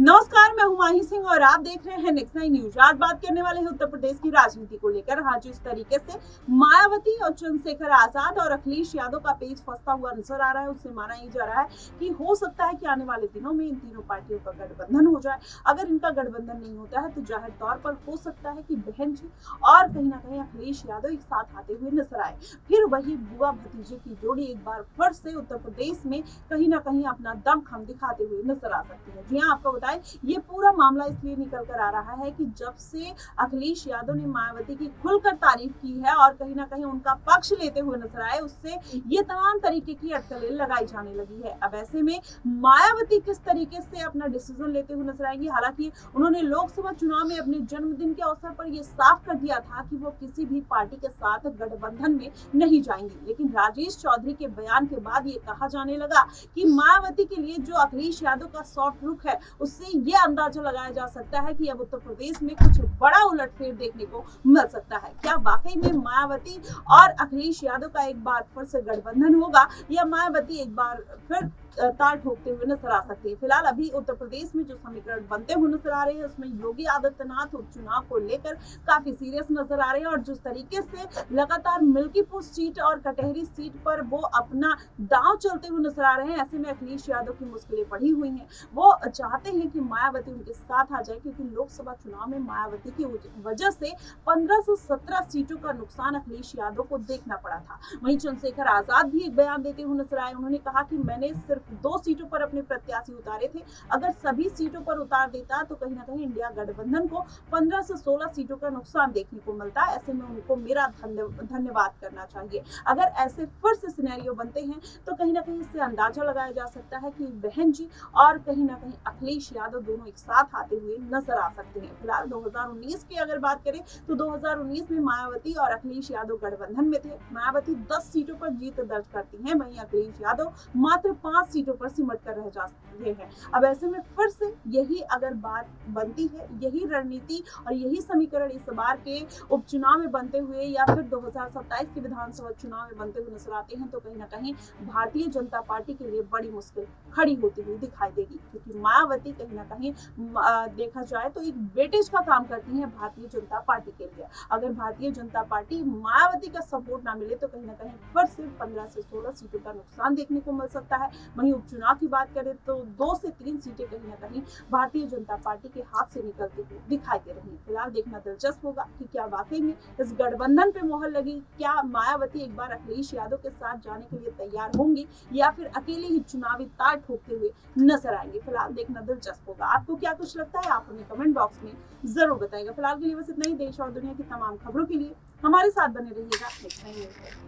नमस्कार, मैं हूं माही सिंह और आप देख रहे हैं नेक्स्ट 9 न्यूज। आज बात करने वाले हैं उत्तर प्रदेश की राजनीति को लेकर। हाँ, जिस तरीके से मायावती और चंद्रशेखर आजाद और अखिलेश यादव का पेज फंसता हुआ नजर आ रहा है, उससे माना ये जा रहा है कि हो सकता है कि आने वाले दिनों में इन तीनों पार्टियों का गठबंधन हो जाए। अगर इनका गठबंधन नहीं होता है तो जाहिर तौर पर हो सकता है कि बहन जी और कहीं ना कहीं अखिलेश यादव एक साथ आते हुए नजर आए। फिर वही बुआ भतीजे की जोड़ी एक बार फिर से उत्तर प्रदेश में कहीं ना कहीं अपना दमखम दिखाते हुए नजर आ सकती है। जी हाँ, आपको ये पूरा मामला इसलिए निकल कर आ रहा है कि जब से अखिलेश यादव ने मायावती की खुलकर तारीफ की है और कहीं ना कहीं उनका पक्ष लेते हुए नजर आए, उससे ये तमाम तरीके की अटकलें लगाई जाने लगी है। अब ऐसे में मायावती किस तरीके से अपना डिसीजन लेते हुए नजर आएंगी। हालांकि उन्होंने लोकसभा चुनाव में अपने जन्मदिन के अवसर पर यह साफ कर दिया था कि वो किसी भी पार्टी के साथ गठबंधन में नहीं जाएंगी, लेकिन राजेश चौधरी के बयान के बाद ये कहा जाने लगा कि मायावती के लिए जो अखिलेश यादव का सॉफ्ट रुख है, उससे ये अंदाजा लगाया जा सकता है कि अब उत्तर प्रदेश में कुछ बड़ा उलटफेर देखने को मिल सकता है। क्या वाकई में मायावती और अखिलेश यादव का एक बार फिर से गठबंधन होगा या मायावती एक बार फिर ताल ठोकते हुए नजर आ सकती है। फिलहाल अभी उत्तर प्रदेश में जो समीकरण बनते हुए नजर आ रहे हैं, उसमें योगी आदित्यनाथ उपचुनाव को लेकर काफी सीरियस नजर आ रहे हैं और जिस तरीके से लगातार मिल्कीपुर सीट और कटहरी सीट पर वो अपना दांव चलते हुए नजर आ रहे हैं, ऐसे में अखिलेश यादव की मुश्किलें बढ़ी हुई हैं। वो चाहते हैं कि मायावती उनके साथ आ जाए, क्योंकि लोकसभा चुनाव में मायावती की वजह से 15 से 17 सीटों का नुकसान अखिलेश यादव को देखना पड़ा था। वहीं चंद्रशेखर आजाद भी एक बयान देते हुए नजर आए। उन्होंने कहा कि मैंने सिर्फ 2 सीटों पर अपने प्रत्याशी उतारे थे, अगर सभी सीटों पर उतार देता तो कहीं ना कहीं इंडिया गठबंधन को 15 से 16 सीटों का नुकसान देखने को मिलता है। ऐसे में उनको मेरा धन्यवाद करना चाहिए। अगर ऐसे फिर से सिनेरियो बनते हैं तो कहीं ना कहीं इससे अंदाजा लगाया जा सकता है कि बहन जी और कहीं ना कहीं अखिलेश यादव दोनों एक साथ आते हुए नजर आ सकते हैं। फिलहाल 2019 की अगर बात करें तो 2019 में मायावती और अखिलेश यादव गठबंधन में थे। मायावती 10 सीटों पर जीत दर्ज करती हैं, वहीं अखिलेश यादव मात्र 5 सीटों पर सिमट कर रह जाते हैं। अब ऐसे में फिर से यही अगर बात बनती है, यही रणनीति और यही समीकरण इस बार के उपचुनाव में बनते हुए या फिर 2027 के विधानसभा चुनाव में बनते हुए नजर आते हैं, तो कहीं ना कहीं भारतीय जनता पार्टी के लिए बड़ी मुश्किल खड़ी होती हुई दिखाई देगी, क्योंकि मायावती कहीं ना कहीं देखा जाए तो एक वेटेज का काम करती है भारतीय जनता पार्टी के लिए। अगर भारतीय जनता पार्टी मायावती का सपोर्ट ना मिले तो कहीं ना कहीं फिर से 15 से 16 सीटों का नुकसान देखने को मिल सकता है। वहीं उपचुनाव की बात करें तो 2 से 3 सीटें कहीं ना कहीं भारतीय जनता पार्टी के हाथ से निकलती हुई दिखाई दे रही है। फिलहाल देखना दिलचस्प होगा कि क्या वाकई में इस गठबंधन पे मोहर लगी, क्या मायावती एक बार अखिलेश यादव के साथ जाने के लिए तैयार होंगी या फिर अकेले ही चुनावी तार ठोकते हुए नजर आएंगे। फिलहाल देखना दिलचस्प होगा। आपको क्या कुछ लगता है, आप हमें कमेंट बॉक्स में जरूर बताइएगा। फिलहाल के लिए बस इतना ही। देश और दुनिया की तमाम खबरों के लिए हमारे साथ बने रहिएगा।